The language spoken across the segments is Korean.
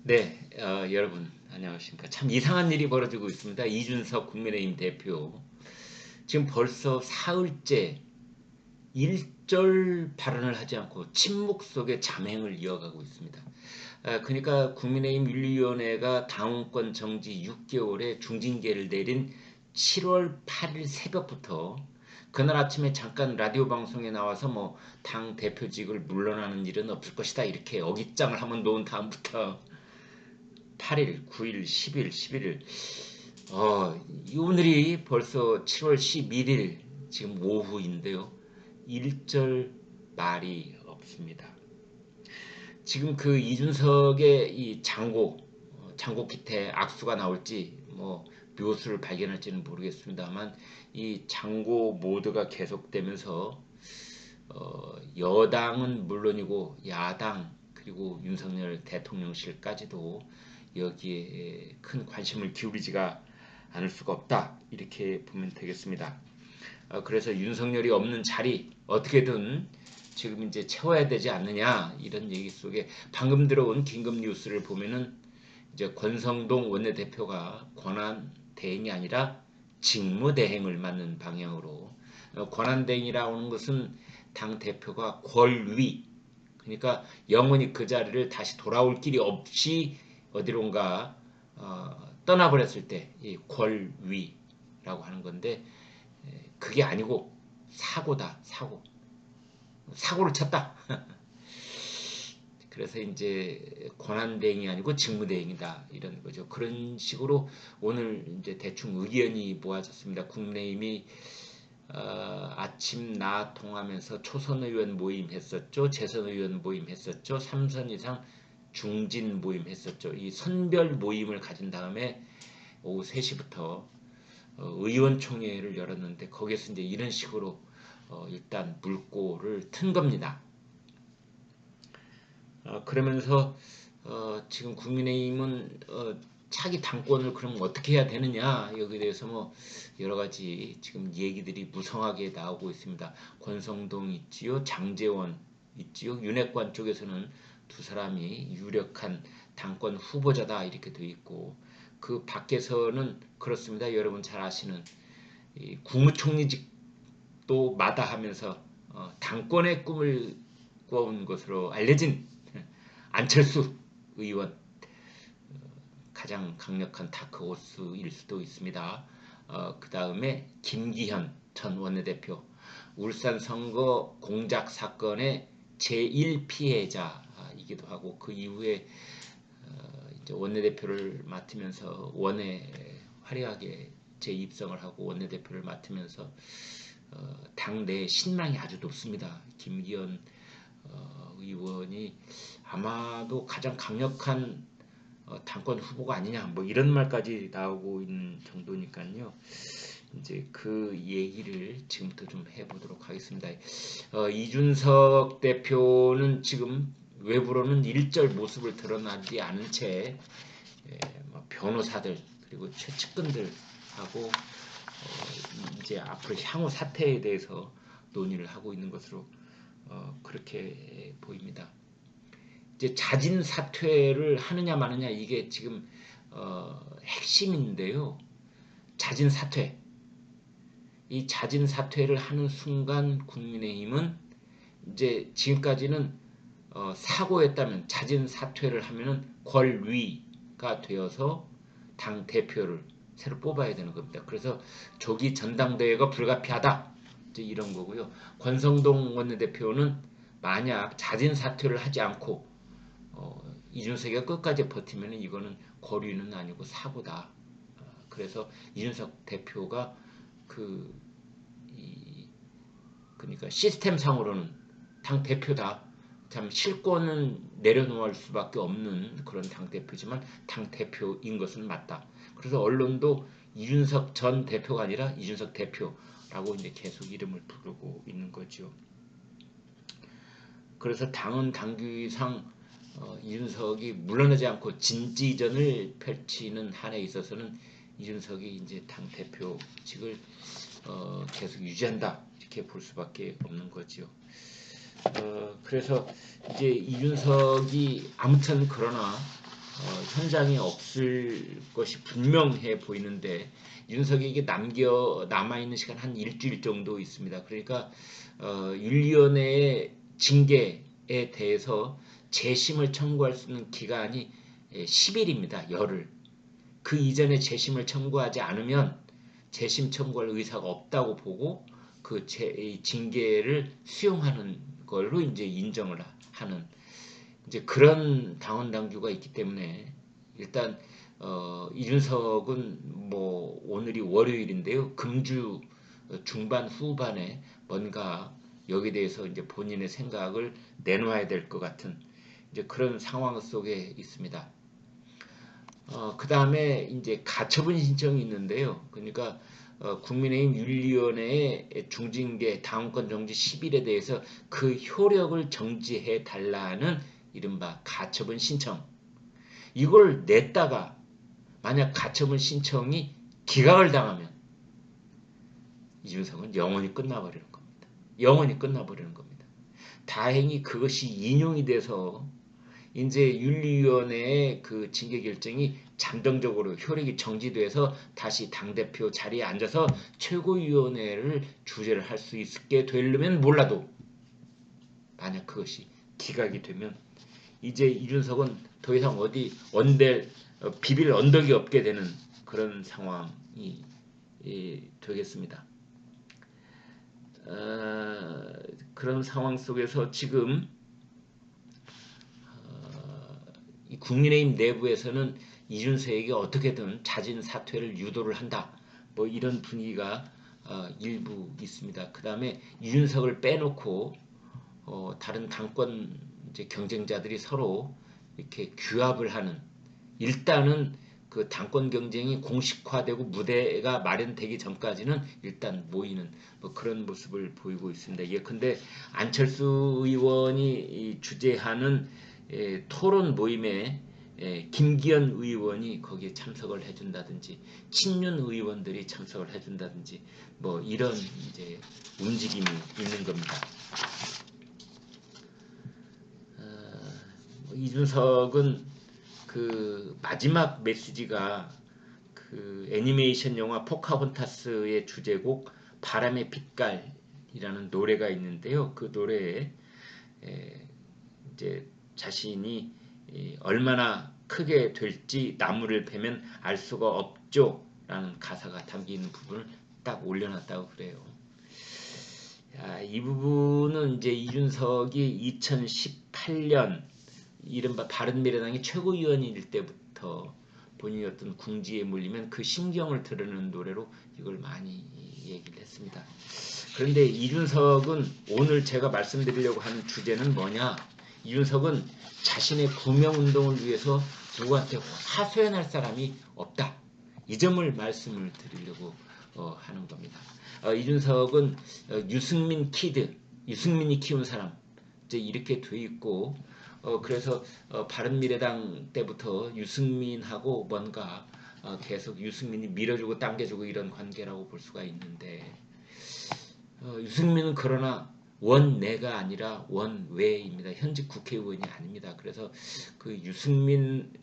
네, 여러분 안녕하십니까. 참 이상한 일이 벌어지고 있습니다. 이준석 국민의힘 대표 지금 벌써 사흘째 일절 발언을 하지 않고 침묵 속에 잠행을 이어가고 있습니다. 그러니까 국민의힘 윤리위원회가 당원권 정지 6개월의 중징계를 내린 7월 8일 새벽부터 그날 아침에 잠깐 라디오 방송에 나와서 뭐 당 대표직을 물러나는 일은 없을 것이다 이렇게 어깃장을 한번 놓은 다음부터 8일, 9일, 10일, 11일. 오늘이 벌써 7월 11일 지금 오후인데요. 일절 말이 없습니다. 지금 그 이준석의 이 장고 기태 악수가 나올지 뭐 묘수를 발견할지는 모르겠습니다만 이 장고 모드가 계속되면서 여당은 물론이고 야당 그리고 윤석열 대통령실까지도 여기에 큰 관심을 기울이지가 않을 수가 없다 이렇게 보면 되겠습니다. 그래서 윤석열이 없는 자리 어떻게든 지금 이제 채워야 되지 않느냐 이런 얘기 속에 방금 들어온 긴급 뉴스를 보면은 이제 권성동 원내대표가 권한 대행이 아니라 직무 대행을 맡는 방향으로 권한 대행이라는 것은 당 대표가 권위 그러니까 영원히 그 자리를 다시 돌아올 길이 없이 어디론가 떠나버렸을 때 이 권위라고 하는 건데 그게 아니고 사고다 사고를 쳤다. 그래서 이제 권한대행이 아니고 직무대행이다 이런 거죠. 그런 식으로 오늘 이제 대충 의견이 모아졌습니다. 국민의힘이 아침 나 통하면서 초선 의원 모임 했었죠. 재선 의원 모임 했었죠. 3선 이상 중진 모임 했었죠. 이 선별 모임을 가진 다음에 오후 3시부터 의원총회를 열었는데 거기에서 이제 이런 식으로 일단 물꼬를 튼 겁니다. 그러면서 지금 국민의힘은 차기 당권을 그럼 어떻게 해야 되느냐 여기에 대해서 뭐 여러 가지 지금 얘기들이 무성하게 나오고 있습니다. 권성동 있지요, 장제원 있지요, 윤핵관 쪽에서는 두 사람이 유력한 당권 후보자다 이렇게 돼 있고 그 밖에서는 그렇습니다. 여러분 잘 아시는 이 국무총리직도 마다하면서 당권의 꿈을 꿔온 것으로 알려진 안철수 의원 가장 강력한 다크호스일 수도 있습니다. 그 다음에 김기현 전 원내대표 울산 선거 공작 사건의 제1피해자이기도 하고 그 이후에 이제 원내대표를 맡으면서 원에 화려하게 재입성을 하고 원내대표를 맡으면서 당내 신망이 아주 높습니다. 김기현 의원이 아마도 가장 강력한 당권 후보가 아니냐 뭐 이런 말까지 나오고 있는 정도니까요. 이제 그 얘기를 지금부터 좀 해보도록 하겠습니다. 이준석 대표는 지금 외부로는 일절 모습을 드러나지 않은 채 뭐 변호사들 그리고 최측근들하고 이제 앞으로 향후 사태에 대해서 논의를 하고 있는 것으로 그렇게 보입니다. 이제 자진 사퇴를 하느냐 마느냐 이게 지금 핵심인데요. 자진 사퇴. 이 자진 사퇴를 하는 순간 국민의힘은 이제 지금까지는 사고했다면 자진 사퇴를 하면은 권위가 되어서 당 대표를 새로 뽑아야 되는 겁니다. 그래서 조기 전당대회가 불가피하다. 이제 이런 거고요. 권성동 원내대표는 만약 자진 사퇴를 하지 않고 이준석이가 끝까지 버티면 이거는 거리는 아니고 사고다. 그래서 이준석 대표가 그러니까 시스템상으로는 당 대표다. 참 실권은 내려놓을 수밖에 없는 그런 당 대표지만 당 대표인 것은 맞다. 그래서 언론도 이준석 전 대표가 아니라 이준석 대표라고 이제 계속 이름을 부르고 있는 거죠. 그래서 당은 당규상 이준석이 물러나지 않고 진지전을 펼치는 한에 있어서는 이준석이 이제 당 대표직을 계속 유지한다 이렇게 볼 수밖에 없는 거죠. 그래서 이제 이준석이 아무튼 그러나 현장에 없을 것이 분명해 보이는데 윤석에게 남아있는 시간 한 일주일 정도 있습니다. 그러니까 윤리위원회의 징계에 대해서 재심을 청구할 수 있는 기간이 10일입니다. 열흘. 그 이전에 재심을 청구하지 않으면 재심 청구할 의사가 없다고 보고 그 징계를 수용하는 걸로 이제 인정을 하는 이제 그런 당원 당규가 있기 때문에 일단 이준석은 뭐 오늘이 월요일인데요. 금주 중반 후반에 뭔가 여기에 대해서 이제 본인의 생각을 내놓아야 될 것 같은 이제 그런 상황 속에 있습니다. 그 다음에 이제 가처분 신청이 있는데요. 그러니까 국민의힘 윤리위원회의 중징계 당원권 정지 10일에 대해서 그 효력을 정지해 달라는 이른바 가처분 신청. 이걸 냈다가 만약 가처분 신청이 기각을 당하면 이준석은 영원히 끝나버리는 겁니다. 영원히 끝나버리는 겁니다. 다행히 그것이 인용이 돼서 이제 윤리위원회의 그 징계 결정이 잠정적으로 효력이 정지돼서 다시 당대표 자리에 앉아서 최고위원회를 주재를 할 수 있게 되려면 몰라도 만약 그것이 기각이 되면 이제 이준석은 더 이상 어디 비빌 언덕이 없게 되는 그런 상황이 되겠습니다. 그런 상황 속에서 지금 이 국민의힘 내부에서는 이준석에게 어떻게든 자진 사퇴를 유도를 한다. 뭐 이런 분위기가 일부 있습니다. 그 다음에 이준석을 빼놓고 다른 당권 이제 경쟁자들이 서로 이렇게 규합을 하는 일단은 그 당권 경쟁이 공식화되고 무대가 마련되기 전까지는 일단 모이는 뭐 그런 모습을 보이고 있습니다. 예컨대 안철수 의원이 주재하는 토론 모임에 김기현 의원이 거기에 참석을 해준다든지 친윤 의원들이 참석을 해준다든지 뭐 이런 이제 움직임이 있는 겁니다. 이준석은 그 마지막 메시지가 그 애니메이션 영화 포카혼타스의 주제곡 바람의 빛깔이라는 노래가 있는데요. 그 노래에 이제 자신이 얼마나 크게 될지 나무를 베면 알 수가 없죠 라는 가사가 담기는 부분을 딱 올려놨다고 그래요. 이 부분은 이제 이준석이 2018년 이른바 바른미래당의 최고위원일 때부터 본인이 어떤 궁지에 몰리면 그 심경을 드러내는 노래로 이걸 많이 얘기를 했습니다. 그런데 이준석은 오늘 제가 말씀드리려고 하는 주제는 뭐냐? 이준석은 자신의 구명운동을 위해서 누구한테 하소연할 사람이 없다. 이 점을 말씀을 드리려고 하는 겁니다. 이준석은 유승민이 키운 사람 이제 이렇게 돼 있고 그래서 바른미래당 때부터 유승민하고 뭔가 계속 유승민이 밀어주고 당겨주고 이런 관계라고 볼 수가 있는데 유승민은 그러나 원내가 아니라 원외입니다. 현직 국회의원이 아닙니다. 그래서 그 유승민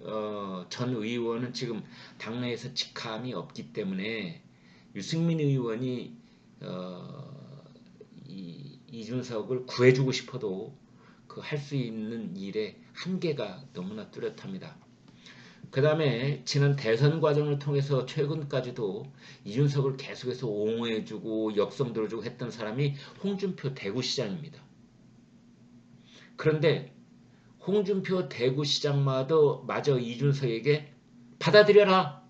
전 의원은 지금 당내에서 직함이 없기 때문에 유승민 의원이 이준석을 구해주고 싶어도 그 할 수 있는 일의 한계가 너무나 뚜렷합니다. 그 다음에 지난 대선 과정을 통해서 최근까지도 이준석을 계속해서 옹호해주고 역성 들어주고 했던 사람이 홍준표 대구시장입니다. 그런데 홍준표 대구시장마저 마저 이준석에게 받아들여라.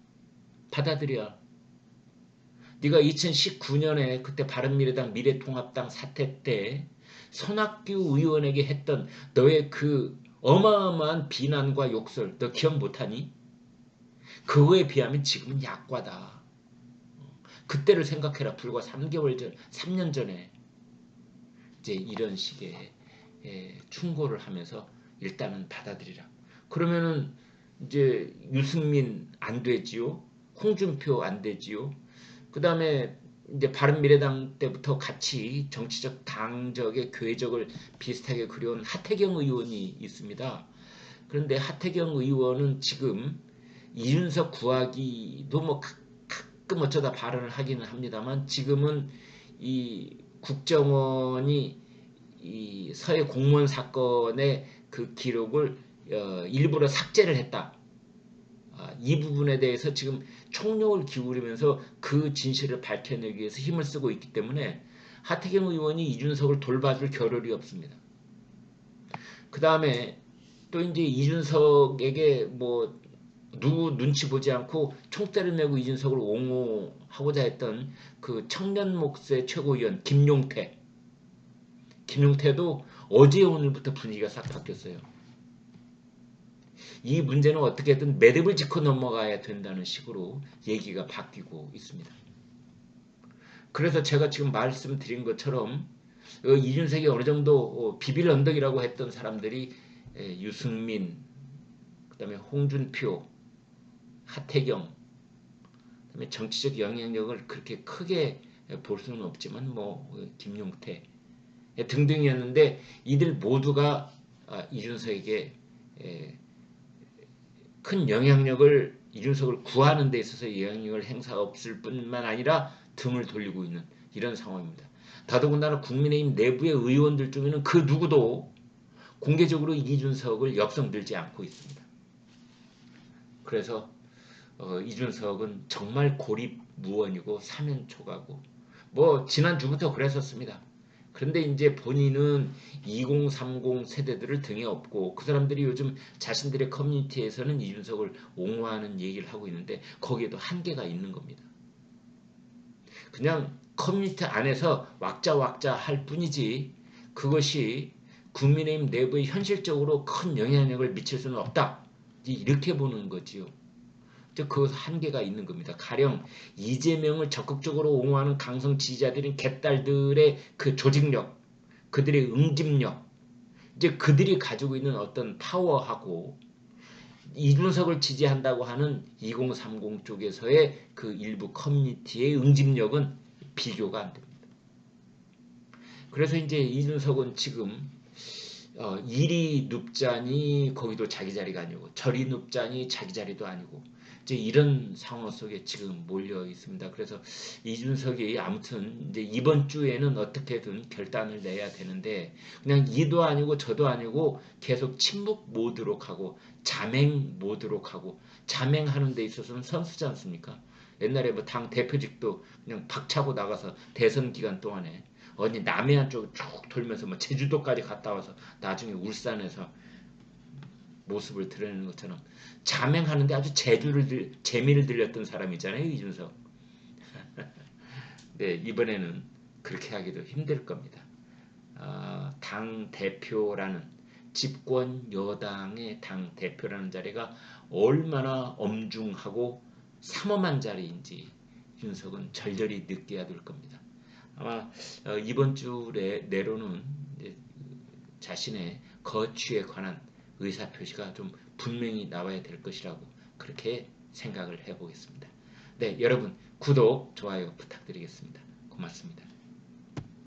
네가 2019년에 그때 바른미래당 미래통합당 사태 때 손학규 의원에게 했던 너의 그 어마어마한 비난과 욕설 너 기억 못하니? 그거에 비하면 지금은 약과다. 그때를 생각해라. 불과 3년 전에 이제 이런 식의 충고를 하면서 일단은 받아들이라. 그러면은 이제 유승민 안 되지요. 홍준표 안 되지요. 그 다음에 이제 바른미래당 때부터 같이 정치적 당적의 궤적을 비슷하게 그려온 하태경 의원이 있습니다. 그런데 하태경 의원은 지금 이준석 구하기도 뭐 가끔 어쩌다 발언을 하기는 합니다만 지금은 이 국정원이 이 서해 공무원 사건의 그 기록을 일부러 삭제를 했다. 이 부분에 대해서 지금 총력을 기울이면서 그 진실을 밝혀내기 위해서 힘을 쓰고 있기 때문에 하태경 의원이 이준석을 돌봐줄 겨를이 없습니다. 그 다음에 또 이제 이준석에게 뭐 누구 눈치 보지 않고 총대를 메고 이준석을 옹호하고자 했던 그 청년 목세 최고위원 김용태도 어제 오늘부터 분위기가 싹 바뀌었어요. 이 문제는 어떻게든 매듭을 짚고 넘어가야 된다는 식으로 얘기가 바뀌고 있습니다. 그래서 제가 지금 말씀드린 것처럼 이준석이 어느 정도 비빌 언덕이라고 했던 사람들이 유승민, 그다음에 홍준표, 하태경, 그다음에 정치적 영향력을 그렇게 크게 볼 수는 없지만 뭐 김용태 등등이었는데 이들 모두가 이준석에게 큰 영향력을 이준석을 구하는 데 있어서 영향력을 행사 없을 뿐만 아니라 등을 돌리고 있는 이런 상황입니다. 더더군다나 국민의힘 내부의 의원들 중에는 그 누구도 공개적으로 이준석을 엽성들지 않고 있습니다. 그래서 이준석은 정말 고립무원이고 사면초가고 뭐 지난주부터 그랬었습니다. 그런데 이제 본인은 2030 세대들을 등에 업고 그 사람들이 요즘 자신들의 커뮤니티에서는 이준석을 옹호하는 얘기를 하고 있는데 거기에도 한계가 있는 겁니다. 그냥 커뮤니티 안에서 왁자왁자 할 뿐이지 그것이 국민의힘 내부에 현실적으로 큰 영향력을 미칠 수는 없다. 이렇게 보는 거지요. 그 한계가 있는 겁니다. 가령 이재명을 적극적으로 옹호하는 강성 지지자들인 개딸들의 그 조직력, 그들의 응집력, 이제 그들이 가지고 있는 어떤 파워하고 이준석을 지지한다고 하는 2030 쪽에서의 그 일부 커뮤니티의 응집력은 비교가 안 됩니다. 그래서 이제 이준석은 지금 이리 눕자니 거기도 자기 자리가 아니고 저리 눕자니 자기 자리도 아니고 이제 이런 상황 속에 지금 몰려 있습니다. 그래서 이준석이 아무튼 이제 이번 주에는 어떻게든 결단을 내야 되는데 그냥 이도 아니고 저도 아니고 계속 침묵 모드록 하고 자맹 모드록 하고 자맹하는 데 있어서는 선수지 않습니까? 옛날에 뭐 당 대표직도 그냥 박차고 나가서 대선 기간 동안에 어디 남해안 쪽을 쭉 돌면서 뭐 제주도까지 갔다 와서 나중에 울산에서 모습을 드러내는 것처럼 자맹하는데 아주 재미를 들렸던 사람이잖아요, 이준석. 네, 이번에는 그렇게 하기도 힘들 겁니다. 당 대표라는 집권 여당의 당 대표라는 자리가 얼마나 엄중하고 삼엄한 자리인지 윤석은 절절히 느껴야 될 겁니다. 아마 이번 주 내로는 자신의 거취에 관한 의사표시가 좀 분명히 나와야 될 것이라고 그렇게 생각을 해보겠습니다. 네, 여러분 구독, 좋아요 부탁드리겠습니다. 고맙습니다.